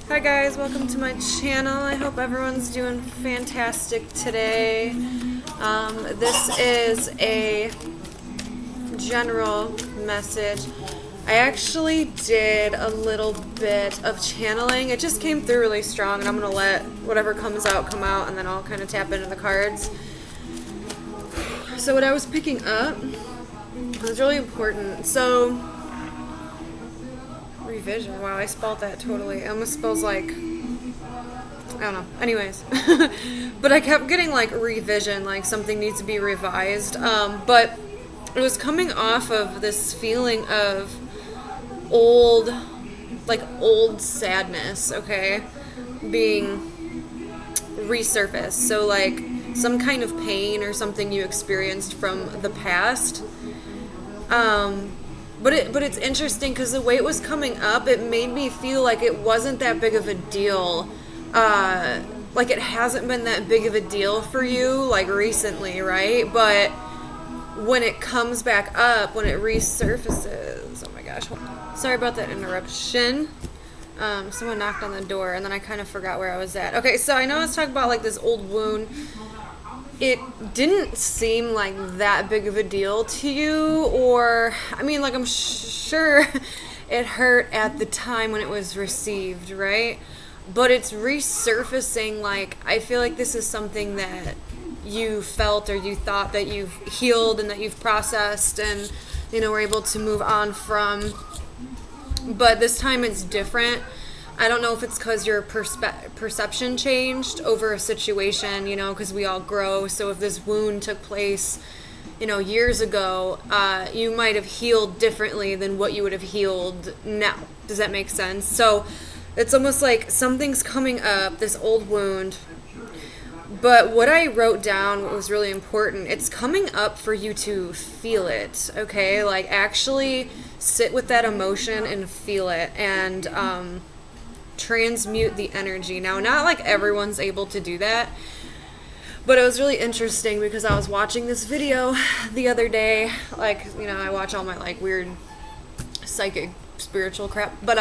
Hi guys, welcome to my channel. I hope everyone's doing fantastic today. This is a general message. I actually did a little bit of channeling. It just came through really strong, and I'm going to let whatever comes out come out, and then I'll kind of tap into the cards. So what I was picking up was really important. So revision. Wow, I spelled that totally. It almost spells like, I don't know. Anyways. But I kept getting like revision, like something needs to be revised. But it was coming off of this feeling of old sadness, okay? Being resurfaced. So like some kind of pain or something you experienced from the past. But it's interesting because the way it was coming up, it made me feel like it wasn't that big of a deal. Like it hasn't been that big of a deal for you, like recently, right? But when it comes back up, when it resurfaces, oh my gosh, sorry about that interruption. Someone knocked on the door and then I kind of forgot where I was at. Okay, so I know I was talking about like this old wound. It didn't seem like that big of a deal to you, or, I mean, like, I'm sure it hurt at the time when it was received, right? But it's resurfacing, like, I feel like this is something that you felt or you thought that you've healed and that you've processed and, you know, were able to move on from. But this time it's different. I don't know if it's because your perception changed over a situation, you know, because we all grow. So if this wound took place, you know, years ago, you might have healed differently than what you would have healed now. Does that make sense? So it's almost like something's coming up, this old wound. But what I wrote down, what was really important, it's coming up for you to feel it, okay? Like actually sit with that emotion and feel it and transmute the energy. Now, not like everyone's able to do that, but it was really interesting because I was watching this video the other day. Like, you know, I watch all my like weird psychic spiritual crap, but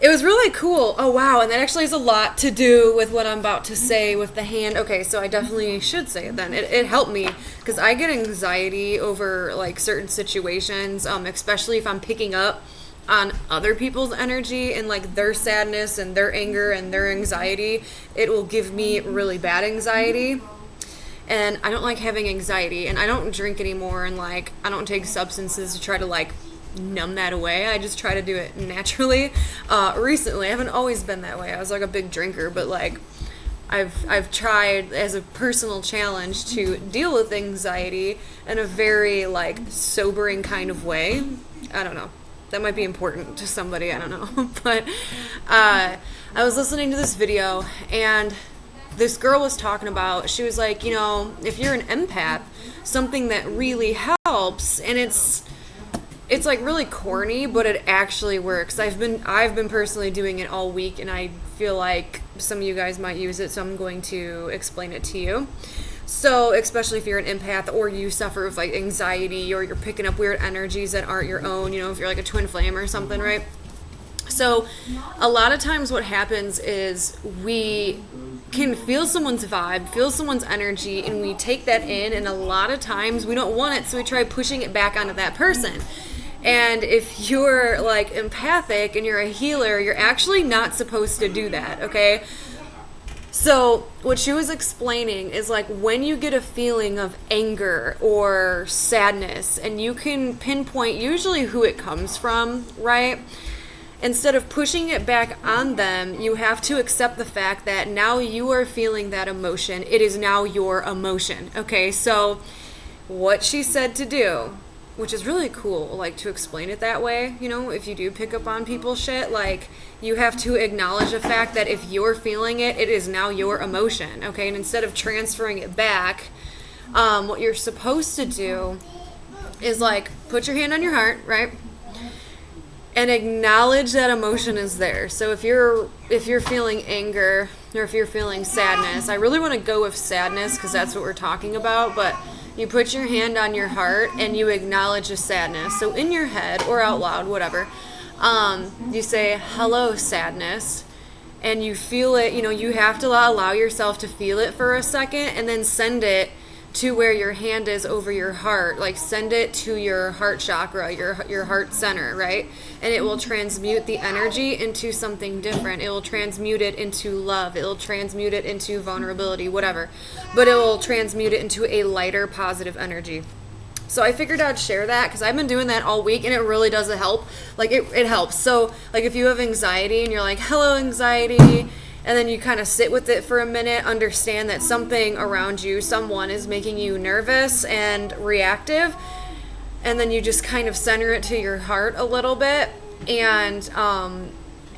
it was really cool. Oh wow, and that actually has a lot to do with what I'm about to say with the hand. Okay, so I definitely should say it then. It helped me because I get anxiety over like certain situations, especially if I'm picking up on other people's energy and like their sadness and their anger and their anxiety. It will give me really bad anxiety, and I don't like having anxiety, and I don't drink anymore, and like I don't take substances to try to like numb that away. I just try to do it naturally. Recently I haven't always been that way. I was like a big drinker, but like I've tried as a personal challenge to deal with anxiety in a very like sobering kind of way. I don't know. That might be important to somebody, I don't know. But I was listening to this video, and this girl was talking about, she was like, you know, if you're an empath, something that really helps, and it's like really corny, but it actually works. I've been personally doing it all week, and I feel like some of you guys might use it, so I'm going to explain it to you. So, especially if you're an empath or you suffer with like anxiety or you're picking up weird energies that aren't your own, you know, if you're like a twin flame or something, right? So, a lot of times what happens is we can feel someone's vibe, feel someone's energy, and we take that in, and a lot of times we don't want it, so we try pushing it back onto that person. And if you're like empathic and you're a healer, you're actually not supposed to do that, okay? So what she was explaining is like when you get a feeling of anger or sadness, and you can pinpoint usually who it comes from, right? Instead of pushing it back on them, you have to accept the fact that now you are feeling that emotion. It is now your emotion, okay? So what she said to do, which is really cool, like to explain it that way, you know, if you do pick up on people's shit, like you have to acknowledge the fact that if you're feeling it, it is now your emotion, okay? And instead of transferring it back, what you're supposed to do is like put your hand on your heart, right? And acknowledge that emotion is there. So if you're feeling anger or if you're feeling sadness, I really want to go with sadness because that's what we're talking about, but you put your hand on your heart and you acknowledge the sadness. So in your head or out loud, whatever, you say, hello, sadness. and you feel it, you have to allow yourself to feel it for a second, and then send it to where your hand is over your heart. Like, send it to your heart chakra, your heart center, right? And it will transmute the energy into something different. It will transmute it into love. It will transmute it into vulnerability, whatever. But it will transmute it into a lighter, positive energy. So I figured I'd share that because I've been doing that all week, and it really does help. Like, it helps. So, like, if you have anxiety and you're like, hello, anxiety, and then you kind of sit with it for a minute, understand that something around you, someone is making you nervous and reactive, and then you just kind of center it to your heart a little bit and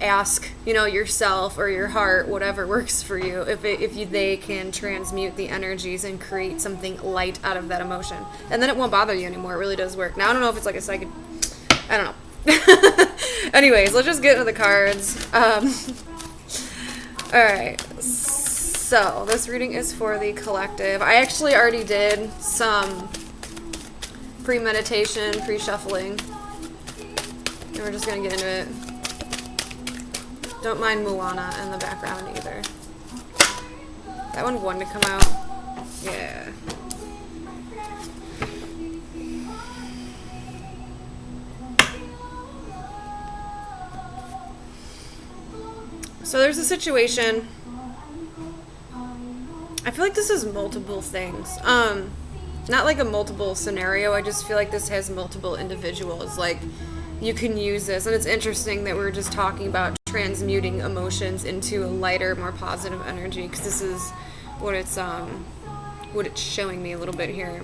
ask, yourself or your heart, whatever works for you, if they can transmute the energies and create something light out of that emotion. And then it won't bother you anymore. It really does work. Now, I don't know if it's like a psychic, I don't know. Anyways, let's just get into the cards. Alright, so this reading is for the collective. I actually already did some premeditation, pre-shuffling, and we're just going to get into it. Don't mind Moana in the background either. That one wanted to come out. Yeah. So there's a situation. I feel like this is multiple things. Not like a multiple scenario. I just feel like this has multiple individuals. Like, you can use this. And it's interesting that we're just talking about transmuting emotions into a lighter, more positive energy. Because this is what it's showing me a little bit here.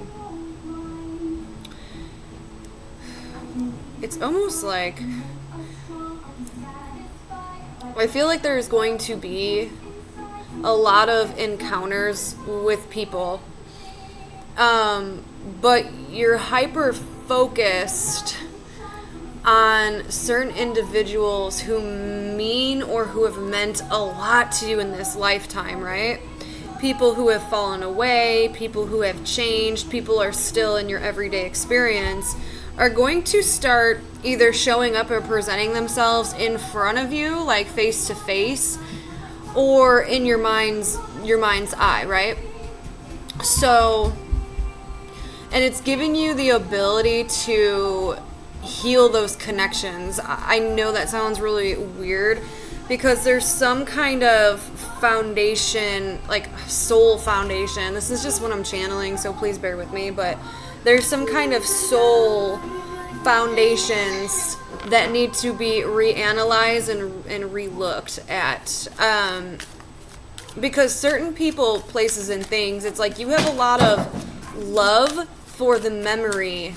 It's almost like, I feel like there's going to be a lot of encounters with people, but you're hyper focused on certain individuals who mean or who have meant a lot to you in this lifetime, right? People who have fallen away, people who have changed, people are still in your everyday experience, are going to start either showing up or presenting themselves in front of you, like face to face, or in your mind's eye, right? So, and it's giving you the ability to heal those connections. I know that sounds really weird because there's some kind of foundation, like soul foundation. This is just what I'm channeling, so please bear with me, but there's some kind of soul foundations that need to be reanalyzed and relooked at. Because certain people, places, and things, it's like you have a lot of love for the memory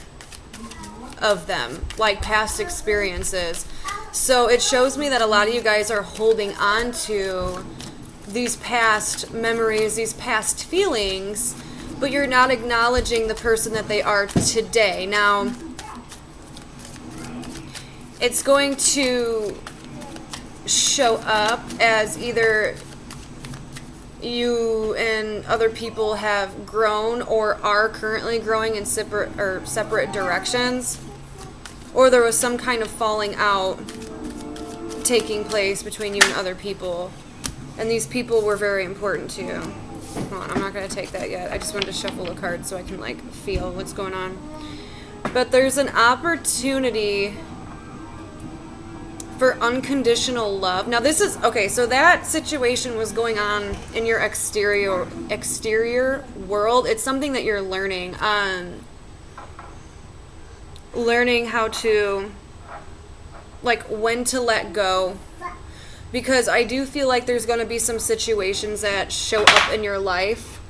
of them, like past experiences. So it shows me that a lot of you guys are holding on to these past memories, these past feelings, but you're not acknowledging the person that they are today. Now, it's going to show up as either you and other people have grown or are currently growing in separate directions, or there was some kind of falling out taking place between you and other people, and these people were very important to you. Hold on, I'm not going to take that yet. I just wanted to shuffle the cards so I can like feel what's going on. But there's an opportunity for unconditional love. Now this is, okay, so that situation was going on in your exterior world. It's something that you're learning. Learning how to, like, when to let go. Because I do feel like there's going to be some situations that show up in your life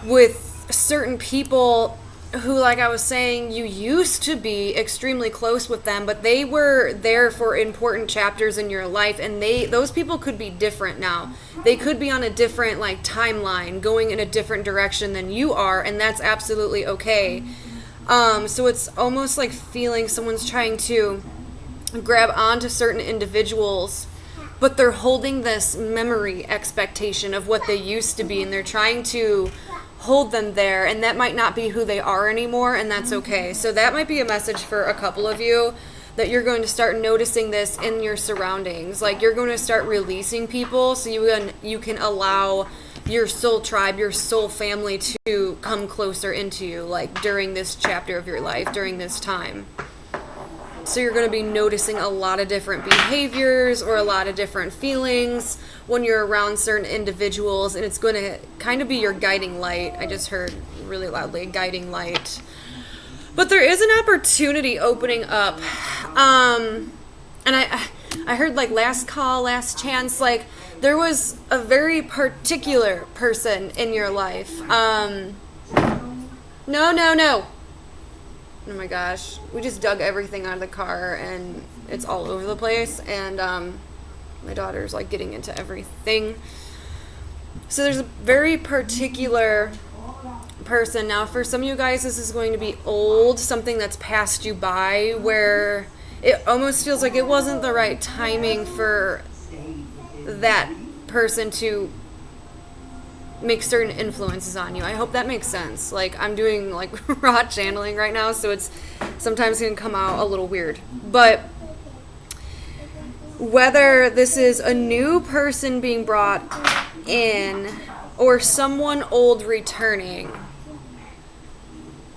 with certain people who, like I was saying, you used to be extremely close with them, but they were there for important chapters in your life, and those people could be different now. They could be on a different, like, timeline, going in a different direction than you are, and that's absolutely okay. So it's almost like feeling someone's trying to grab onto certain individuals, but they're holding this memory expectation of what they used to be, and they're trying to hold them there, and that might not be who they are anymore, and that's okay. So that might be a message for a couple of you. that you're going to start noticing this in your surroundings. Like, you're going to start releasing people so you can allow your soul tribe, your soul family to come closer into you, like during this chapter of your life, during this time. So you're going to be noticing a lot of different behaviors or a lot of different feelings when you're around certain individuals, and it's going to kind of be your guiding light. I just heard really loudly, guiding light. But there is an opportunity opening up. And I heard like last call, last chance, like there was a very particular person in your life. No. Oh my gosh. We just dug everything out of the car and it's all over the place. And my daughter's like getting into everything. So there's a very particular person. Now, for some of you guys, this is going to be old, something that's passed you by, where it almost feels like it wasn't the right timing for that person to make certain influences on you. I hope that makes sense. Like, I'm doing like raw channeling right now, so it's sometimes going to come out a little weird. But whether this is a new person being brought in or someone old returning,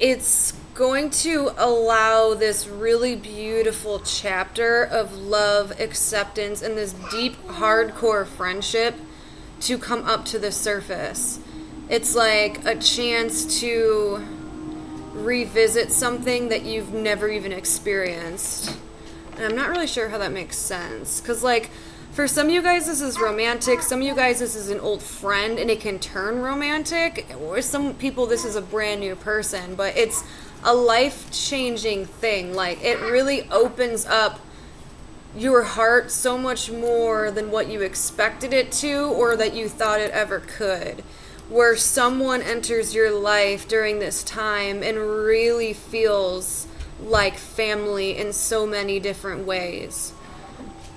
it's going to allow this really beautiful chapter of love, acceptance, and this deep, hardcore friendship to come up to the surface. It's like a chance to revisit something that you've never even experienced. And I'm not really sure how that makes sense. Because, like, for some of you guys, this is romantic. Some of you guys, this is an old friend, and it can turn romantic. Or some people, this is a brand new person. But it's a life-changing thing. Like, it really opens up your heart so much more than what you expected it to or that you thought it ever could. Where someone enters your life during this time and really feels like family in so many different ways.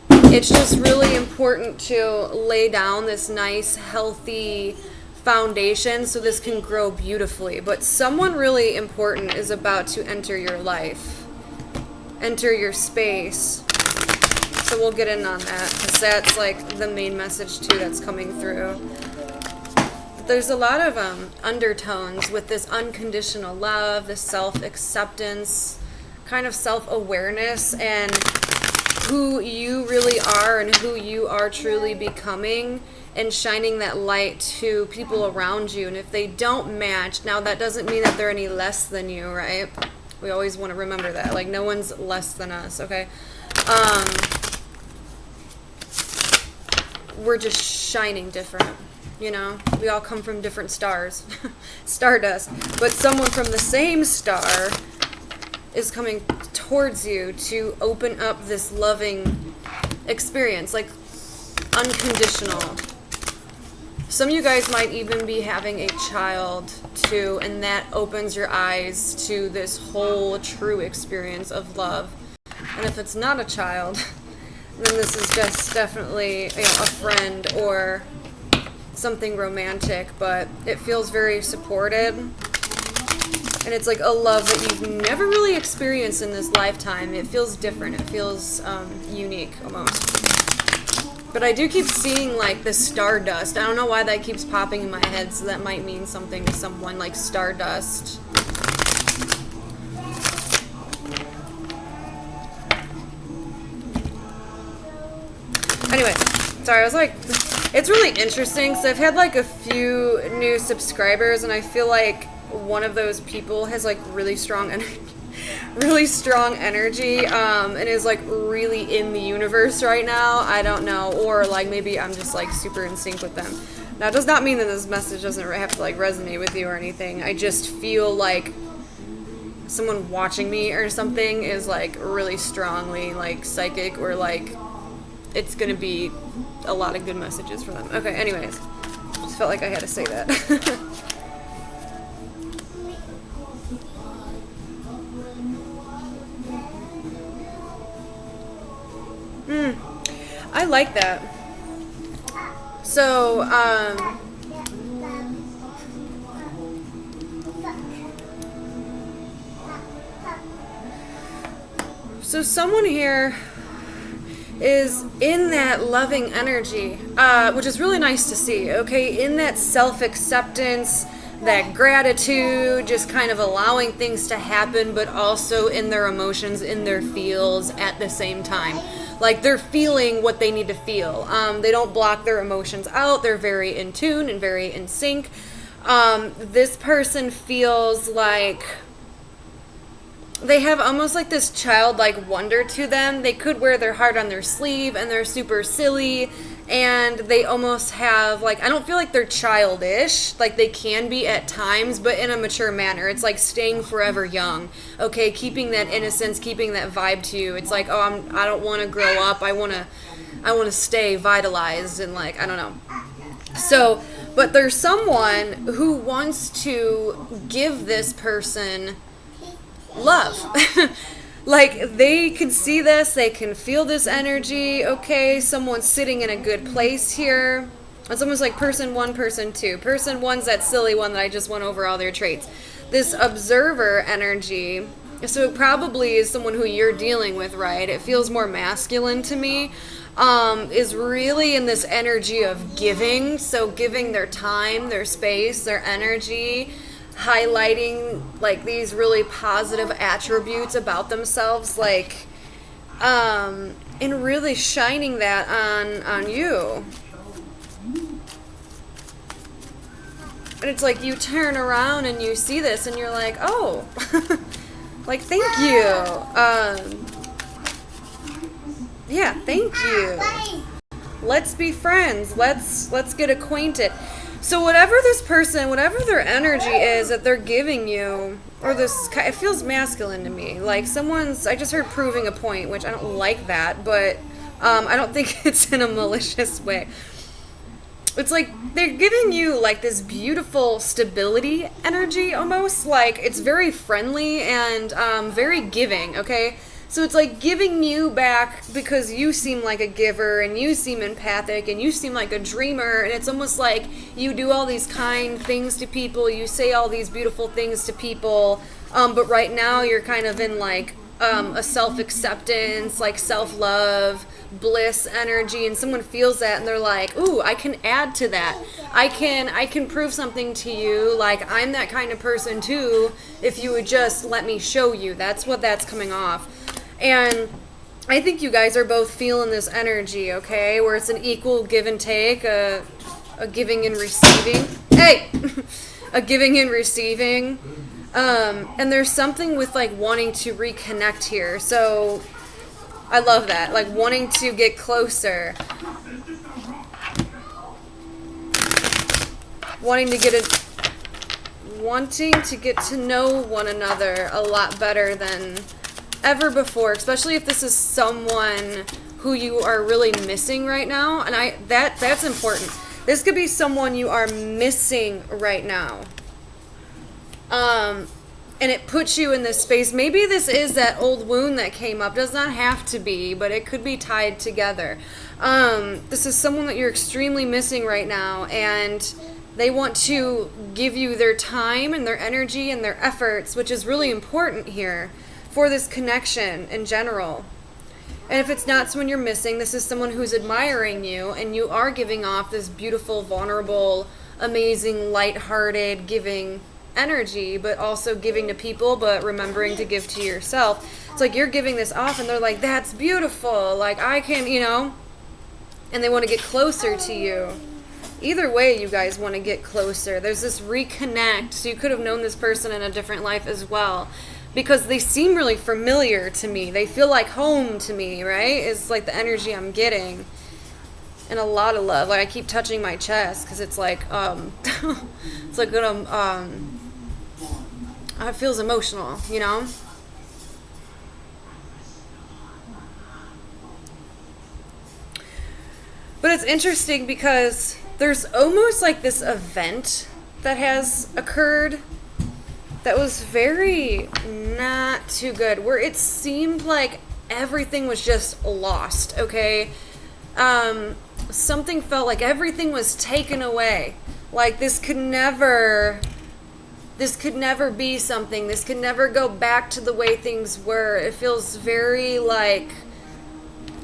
It's just really important to lay down this nice, healthy foundation so this can grow beautifully. But someone really important is about to enter your life, enter your space. So we'll get in on that, because that's like the main message too that's coming through. There's a lot of undertones with this unconditional love, this self-acceptance, kind of self-awareness, and who you really are and who you are truly becoming, and shining that light to people around you. And if they don't match, now that doesn't mean that they're any less than you, right? We always want to remember that. Like, no one's less than us, okay? We're just shining different, you know? We all come from different stars, stardust, but someone from the same star is coming towards you to open up this loving experience, like unconditional. Some of you guys might even be having a child too, and that opens your eyes to this whole true experience of love. And if it's not a child, then this is just definitely, you know, a friend or something romantic, but it feels very supported. And it's like a love that you've never really experienced in this lifetime. It feels different. It feels unique almost. But I do keep seeing like the stardust. I don't know why that keeps popping in my head, so that might mean something to someone, like stardust. Anyway, sorry, I was like, it's really interesting. So I've had like a few new subscribers, and I feel like one of those people has like really strong energy, and is like really in the universe right now. I don't know, or like maybe I'm just like super in sync with them. Now, it does not mean that this message doesn't have to like resonate with you or anything. I just feel like someone watching me or something is like really strongly like psychic, or like it's gonna be a lot of good messages for them. Okay, anyways, just felt like I had to say that. I like that. So, So someone here is in that loving energy, which is really nice to see, okay? In that self-acceptance, that gratitude, just kind of allowing things to happen, but also in their emotions, in their feels at the same time. Like, they're feeling what they need to feel. They don't block their emotions out. They're very in tune and very in sync. This person feels like they have almost like this childlike wonder to them. They could wear their heart on their sleeve, and they're super silly, and they almost have, like, I don't feel like they're childish. Like, they can be at times, but in a mature manner. It's like staying forever young, okay? Keeping that innocence, keeping that vibe to you. It's like, oh, I don't want to grow up. I want to stay vitalized, and, like, I don't know. So, but there's someone who wants to give this person love. Like, they can see this, they can feel this energy. Okay, someone's sitting in a good place here. It's almost like person one, person two. Person one's that silly one that I just went over all their traits. This observer energy, so it probably is someone who you're dealing with, right? It feels more masculine to me. Is really in this energy of giving. So giving their time, their space, their energy, highlighting like these really positive attributes about themselves, like, and really shining that on you. And it's like you turn around and you see this and you're like, oh, like, thank you. Yeah, thank you. Let's be friends. Let's get acquainted. So whatever this person, whatever their energy is that they're giving you, or this, it feels masculine to me. Like, I just heard proving a point, which I don't like that, but I don't think it's in a malicious way. It's like they're giving you like this beautiful stability energy almost. Like, it's very friendly and very giving, okay? So it's like giving you back because you seem like a giver and you seem empathic and you seem like a dreamer, and it's almost like you do all these kind things to people, you say all these beautiful things to people, but right now you're kind of in like a self-acceptance, like self-love, bliss energy, and someone feels that and they're like, ooh, I can add to that. I can prove something to you. Like, I'm that kind of person too, if you would just let me show you. That's what that's coming off. And I think you guys are both feeling this energy, okay? Where it's an equal give and take, a giving and receiving. Hey! A giving and receiving. And there's something with like wanting to reconnect here. So I love that. Like wanting to get closer. Wanting to get to know one another a lot better than ever before, especially if this is someone who you are really missing right now. And that's important. This could be someone you are missing right now. And it puts you in this space. Maybe this is that old wound that came up. Does not have to be, but it could be tied together. This is someone that you're extremely missing right now, and they want to give you their time and their energy and their efforts, which is really important here for this connection in general. And if it's not someone you're missing, this is someone who's admiring you, and you are giving off this beautiful, vulnerable, amazing, lighthearted, giving energy, but also giving to people, but remembering to give to yourself. It's like you're giving this off, and they're like, that's beautiful. Like, I can, and they want to get closer to you. Either way, you guys want to get closer. There's this reconnect. So you could have known this person in a different life as well, because they seem really familiar to me. They feel like home to me, right? It's like the energy I'm getting. And a lot of love. Like, I keep touching my chest because it's like, it's like it feels emotional, But it's interesting because there's almost like this event that has occurred that was very not too good, where it seemed like everything was just lost, okay? Something felt like everything was taken away. Like, this could never this could never be something. This could never go back to the way things were. It feels very like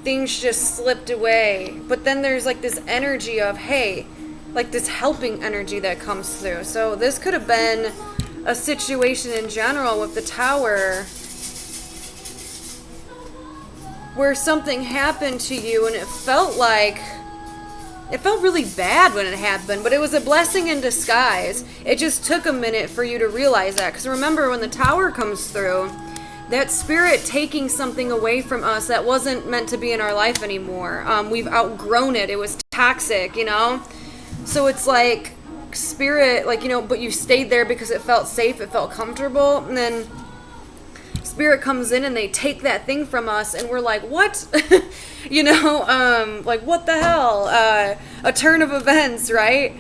things just slipped away. But then there's like this energy of, hey, like this helping energy that comes through. So this could have been a situation in general with the Tower where something happened to you and it felt really bad when it happened, but it was a blessing in disguise. It just took a minute for you to realize that. Because remember, when the Tower comes through, that spirit taking something away from us that wasn't meant to be in our life anymore. We've outgrown it. It was toxic, you know? So it's like spirit, like, you know, but you stayed there because it felt safe, it felt comfortable, and then spirit comes in and they take that thing from us and we're like, what? You know, like, what the hell? A turn of events, right?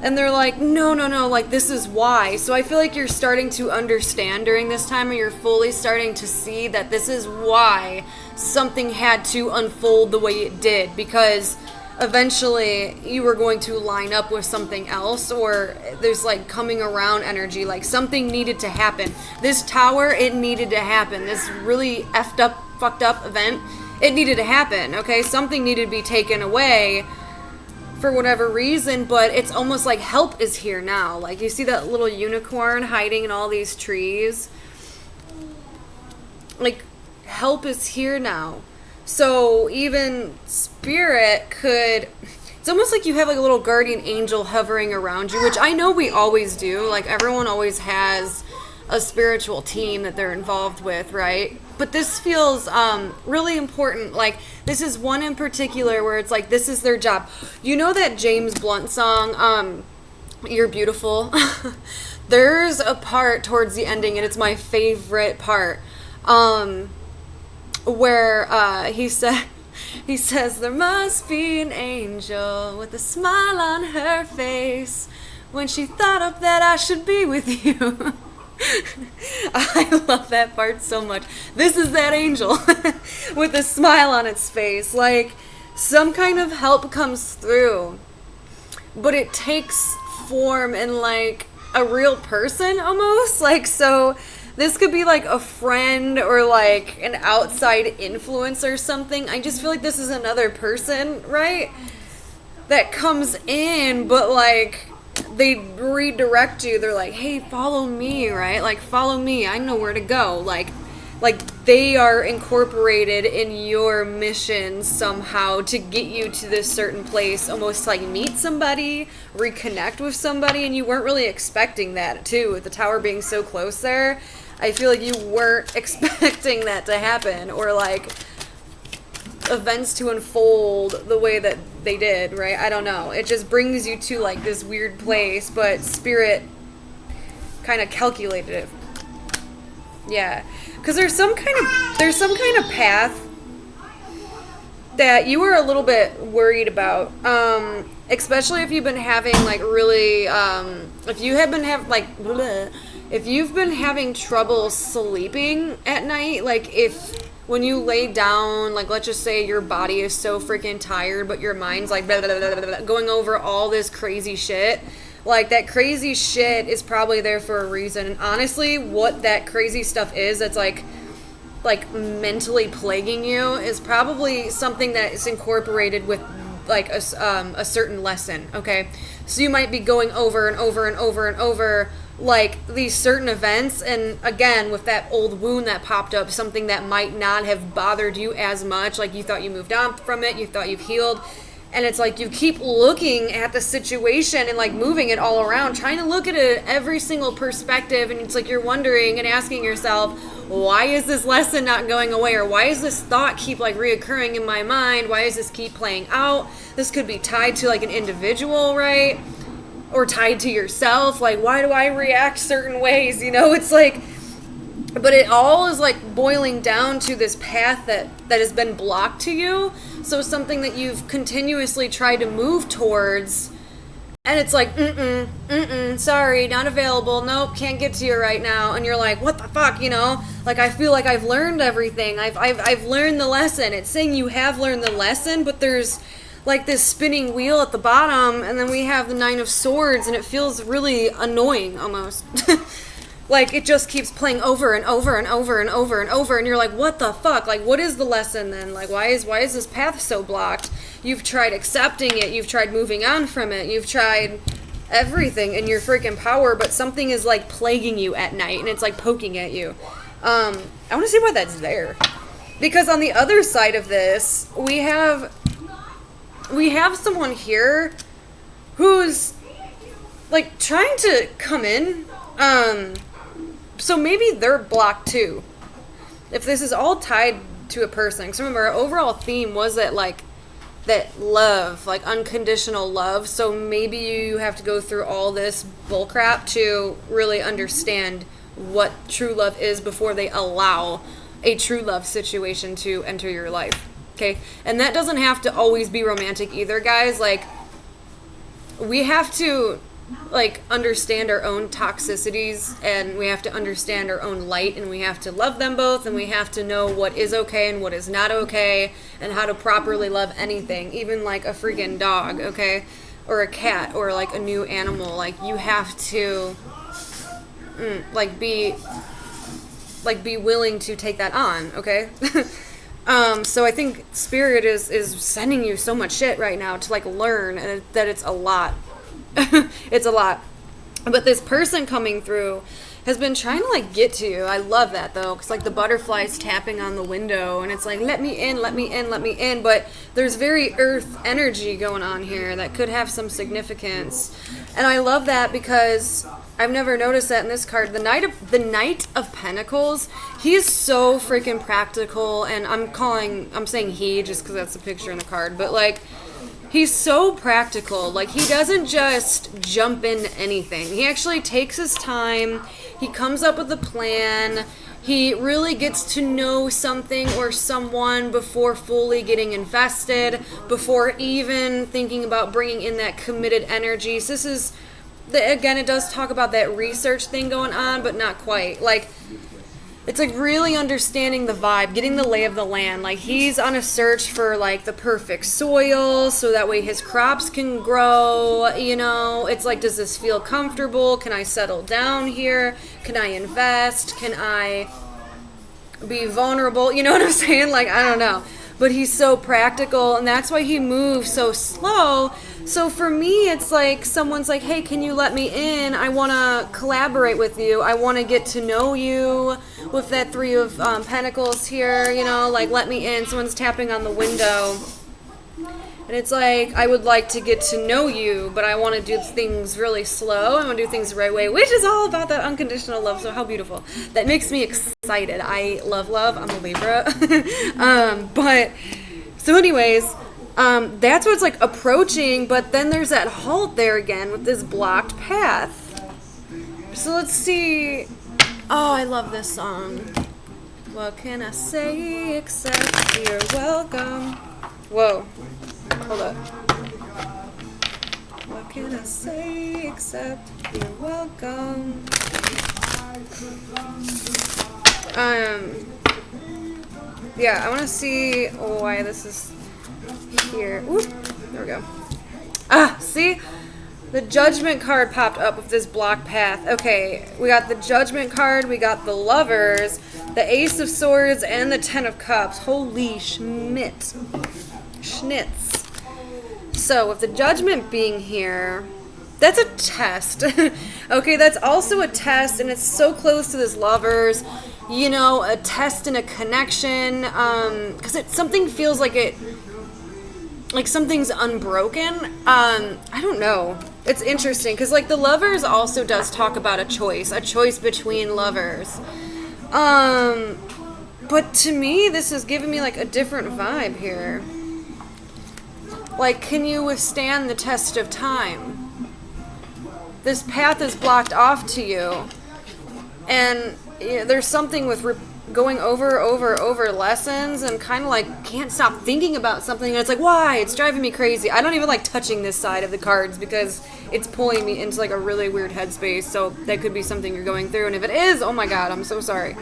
And they're like, no, like, this is why. So I feel like you're starting to understand during this time, or you're fully starting to see that this is why something had to unfold the way it did, because eventually you were going to line up with something else, or there's like coming around energy, like something needed to happen. This Tower, it needed to happen. This really fucked up event, it needed to happen, okay? Something needed to be taken away for whatever reason, but it's almost like help is here now. Like, you see that little unicorn hiding in all these trees? Like, help is here now. So even spirit could, it's almost like you have like a little guardian angel hovering around you, which I know we always do. Like, everyone always has a spiritual team that they're involved with, right? But this feels really important. Like, this is one in particular where it's like, this is their job. You know that James Blunt song, You're Beautiful? There's a part towards the ending, and it's my favorite part, where he says, there must be an angel with a smile on her face when she thought of that I should be with you. I love that part so much. This is that angel with a smile on its face. Like, some kind of help comes through, but it takes form in like a real person almost. Like, so this could be like a friend or like an outside influence or something. I just feel like this is another person, right? That comes in, but like they redirect you. They're like, hey, follow me, right? Like, follow me. I know where to go. Like they are incorporated in your mission somehow to get you to this certain place, almost like meet somebody, reconnect with somebody, and you weren't really expecting that too, with the Tower being so close there. I feel like you weren't expecting that to happen, or like events to unfold the way that they did, right? I don't know. It just brings you to like this weird place, but spirit kind of calculated it. Yeah, because there's some kind of path that you were a little bit worried about, especially if you've been having like really, if you've been having trouble sleeping at night, like if when you lay down, like let's just say your body is so freaking tired, but your mind's like blah, blah, blah, blah, blah, going over all this crazy shit. Like, that crazy shit is probably there for a reason. And honestly, what that crazy stuff is, that's like mentally plaguing you, is probably something that is incorporated with like a certain lesson. Okay, so you might be going over and over and over and over like these certain events, and again with that old wound that popped up, something that might not have bothered you as much. Like, you thought you moved on from it, you thought you've healed. And it's like you keep looking at the situation and like moving it all around, trying to look at it every single perspective. And it's like you're wondering and asking yourself, why is this lesson not going away? Or why is this thought keep like reoccurring in my mind? Why does this keep playing out? This could be tied to like an individual, right? Or tied to yourself. Like, why do I react certain ways? You know, it's like, but it all is like boiling down to this path that has been blocked to you. So something that you've continuously tried to move towards, and it's like, sorry, not available. Nope, can't get to you right now. And you're like, what the fuck, you know? Like, I feel like I've learned everything. I've learned the lesson. It's saying you have learned the lesson, but there's like this spinning wheel at the bottom, and then we have the Nine of Swords, and it feels really annoying almost. Like, it just keeps playing over and over and over and over and over, and you're like, what the fuck? Like, what is the lesson then? Like, why is this path so blocked? You've tried accepting it, you've tried moving on from it, you've tried everything in your freaking power, but something is, like, plaguing you at night, and it's, like, poking at you. I want to see why that's there. Because on the other side of this, we have someone here who's, like, trying to come in. So maybe they're blocked too. If this is all tied to a person. Because remember, our overall theme was that, like, that love, like unconditional love. So maybe you have to go through all this bullcrap to really understand what true love is before they allow a true love situation to enter your life. Okay? And that doesn't have to always be romantic either, guys. Like, we have to, like, understand our own toxicities, and we have to understand our own light, and we have to love them both, and we have to know what is okay and what is not okay, and how to properly love anything, even like a freaking dog, okay? Or a cat, or like a new animal. Like, you have to be willing to take that on, okay? So I think Spirit is sending you so much shit right now to, like, learn, and that it's a lot. It's a lot. But this person coming through has been trying to, like, get to you. I love that, though, because, like, the butterfly's tapping on the window, and it's like, let me in, let me in, let me in. But there's very earth energy going on here that could have some significance. And I love that because I've never noticed that in this card. The Knight of Pentacles, he's so freaking practical, and I'm saying he just because that's the picture in the card, but, like, he's so practical. Like, he doesn't just jump into anything. He actually takes his time. He comes up with a plan. He really gets to know something or someone before fully getting invested, before even thinking about bringing in that committed energy. So this is, again, it does talk about that research thing going on, but not quite. Like, it's like really understanding the vibe, getting the lay of the land. Like, he's on a search for, like, the perfect soil so that way his crops can grow, you know. It's like, does this feel comfortable? Can I settle down here? Can I invest? Can I be vulnerable? You know what I'm saying? Like, I don't know. But he's so practical, and that's why he moves so slow. So for me, it's like someone's like, hey, can you let me in? I want to collaborate with you. I want to get to know you with that Three of Pentacles here, you know, like, let me in. Someone's tapping on the window. And it's like, I would like to get to know you, but I want to do things really slow. I want to do things the right way, which is all about that unconditional love. So how beautiful. That makes me excited. I love love. I'm a Libra. But, so anyways, that's what's, like, approaching, but then there's that halt there again with this blocked path. So let's see. Oh, I love this song. What can I say except you're welcome? Whoa. Hold up. What can I say except you're welcome? Yeah, I want to see why this is here. Ooh, there we go. Ah, see? The Judgment card popped up with this block path. Okay, we got the Judgment card, we got the Lovers, the Ace of Swords, and the Ten of Cups. Holy Schnitz. So, with the Judgment being here, that's a test. Okay, that's also a test, and it's so close to this Lovers. You know, a test and a connection. Because something feels like it, like something's unbroken. I don't know. It's interesting, because, like, the Lovers also does talk about a choice between lovers. But to me, this is giving me, like, a different vibe here. Like, can you withstand the test of time? This path is blocked off to you. And there's something with going over lessons and kind of, like, can't stop thinking about something. And it's like, why? It's driving me crazy. I don't even like touching this side of the cards because it's pulling me into, like, a really weird headspace. So that could be something you're going through. And if it is, oh my God, I'm so sorry.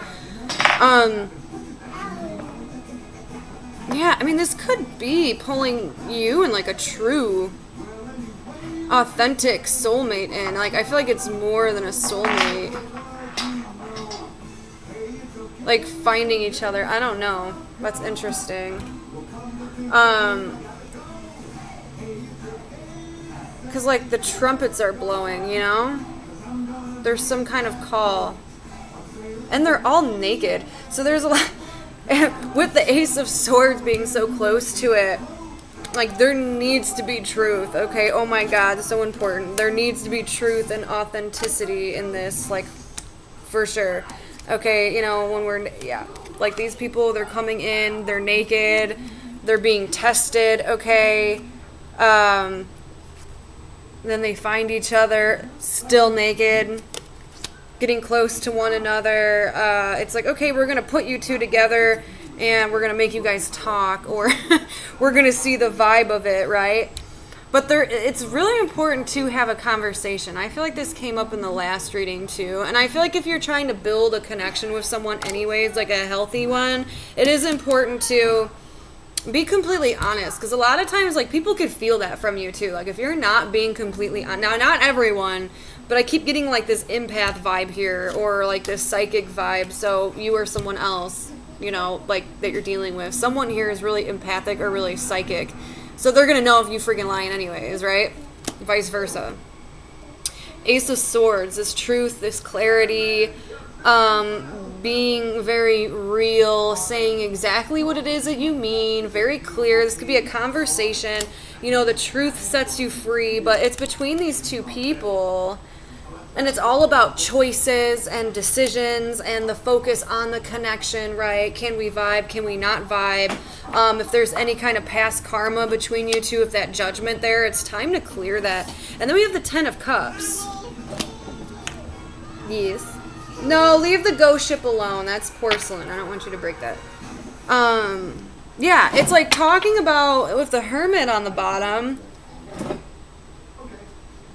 Yeah, I mean, this could be pulling you in like a true, authentic soulmate in. Like, I feel like it's more than a soulmate. Like, finding each other. I don't know. That's interesting. Because, like, the trumpets are blowing, you know? There's some kind of call. And they're all naked. So there's a lot... With the Ace of Swords being so close to it, like, there needs to be truth, okay? Oh my God, it's so important. There needs to be truth and authenticity in this, like, for sure. Okay, you know, when we're, yeah. Like, these people, they're coming in, they're naked, they're being tested, okay? Then they find each other, still naked, getting close to one another. It's like, okay, we're going to put you two together and we're going to make you guys talk, or we're going to see the vibe of it, right? But it's really important to have a conversation. I feel like this came up in the last reading too. And I feel like if you're trying to build a connection with someone anyways, like a healthy one, it is important to be completely honest, because a lot of times, like, people could feel that from you too. Like, if you're not being completely honest, now not everyone, but I keep getting like this empath vibe here, or like this psychic vibe. So you or someone else, you know, like, that you're dealing with, someone here is really empathic or really psychic, so they're gonna know if you freaking lying anyways, right? Vice versa. Ace of Swords, this truth, this clarity, being very real, saying exactly what it is that you mean, very clear. This could be a conversation. You know, the truth sets you free, but it's between these two people, and it's all about choices and decisions and the focus on the connection, right? Can we vibe? Can we not vibe? If there's any kind of past karma between you two, if that judgment there, it's time to clear that. And then we have the Ten of Cups. Yes. No, leave the ghost ship alone. That's porcelain. I don't want you to break that. Yeah, it's like talking about with the Hermit on the bottom.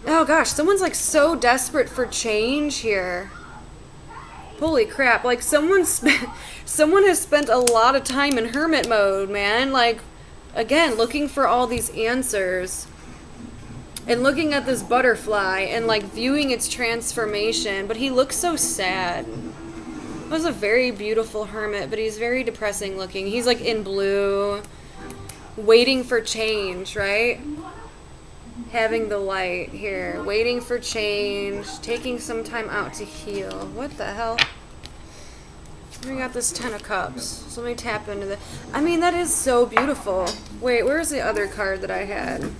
Oh gosh, someone's like so desperate for change here. Holy crap, like someone has spent a lot of time in hermit mode, man. Like, again, looking for all these answers. And looking at this butterfly and like viewing its transformation, but he looks so sad. He was a very beautiful hermit, but he's very depressing looking. He's like in blue, waiting for change, right? Having the light here, waiting for change, taking some time out to heal. What the hell? We got this Ten of Cups. So let me tap into the... I mean, that is so beautiful. Wait, where's the other card that I had?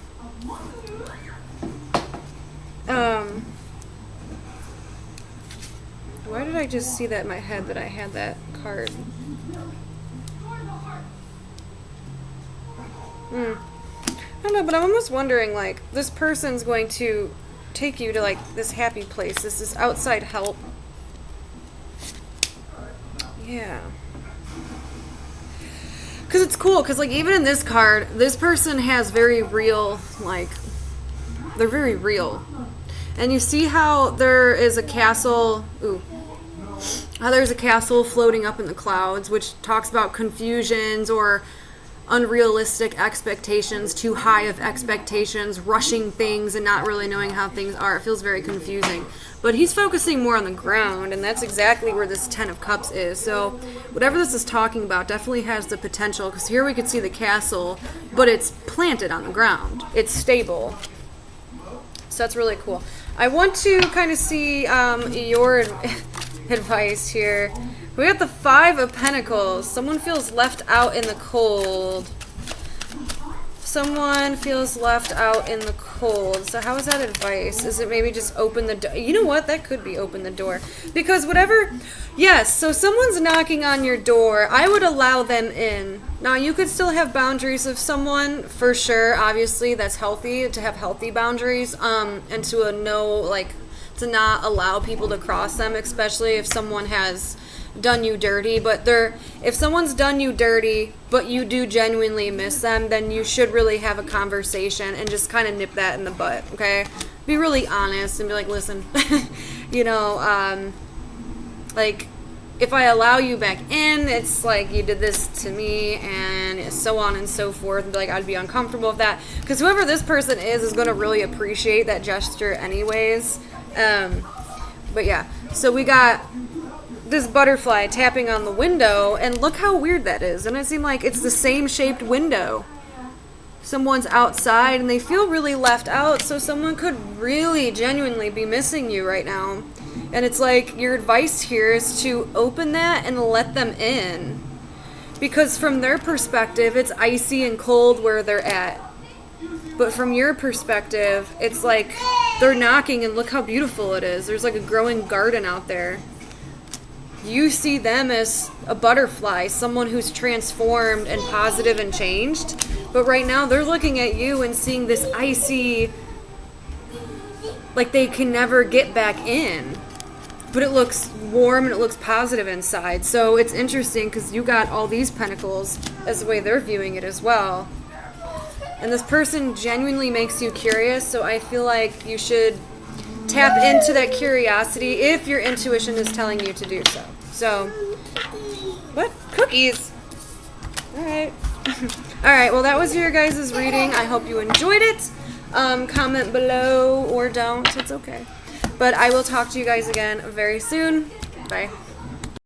Why did I just see that in my head that I had that card? I don't know, but I'm almost wondering, like, this person's going to take you to, like, this happy place. This is outside help. Yeah. Because it's cool, because, like, even in this card, this person has very real, like, they're very real. And you see how there is a castle, how there's a castle floating up in the clouds, which talks about confusions or unrealistic expectations, too high of expectations, rushing things and not really knowing how things are. It feels very confusing. But he's focusing more on the ground, and that's exactly where this Ten of Cups is. So whatever this is talking about definitely has the potential, because here we could see the castle, but it's planted on the ground. It's stable. So that's really cool. I want to kind of see your advice here. We got the Five of Pentacles. Someone feels left out in the cold. Someone feels left out in the cold. So how is that advice? Is it maybe just open the door? You know what? That could be open the door. Because whatever... Yes, so someone's knocking on your door. I would allow them in. Now, you could still have boundaries of someone, for sure. Obviously, that's healthy, to have healthy boundaries. And to to not allow people to cross them, especially if someone has done you dirty. But if someone's done you dirty, but you do genuinely miss them, then you should really have a conversation and just kind of nip that in the butt, okay? Be really honest and be like, listen, you know, like, if I allow you back in, it's like you did this to me, and so on and so forth. Like, I'd be uncomfortable with that, because whoever this person is going to really appreciate that gesture anyways. But yeah, so we got this butterfly tapping on the window, and look how weird that is. Doesn't it seem like it's the same shaped window? Someone's outside and they feel really left out, so someone could really genuinely be missing you right now. And it's like, your advice here is to open that and let them in. Because from their perspective, it's icy and cold where they're at. But from your perspective, it's like they're knocking and look how beautiful it is. There's like a growing garden out there. You see them as a butterfly, someone who's transformed and positive and changed. But right now they're looking at you and seeing this icy, like they can never get back in. But it looks warm and it looks positive inside. So it's interesting because you got all these pentacles as the way they're viewing it as well. And this person genuinely makes you curious, so I feel like you should tap into that curiosity if your intuition is telling you to do so. So, what? Cookies? Alright. Alright, well that was your guys' reading. I hope you enjoyed it. Comment below or don't. It's okay. But I will talk to you guys again very soon. Bye.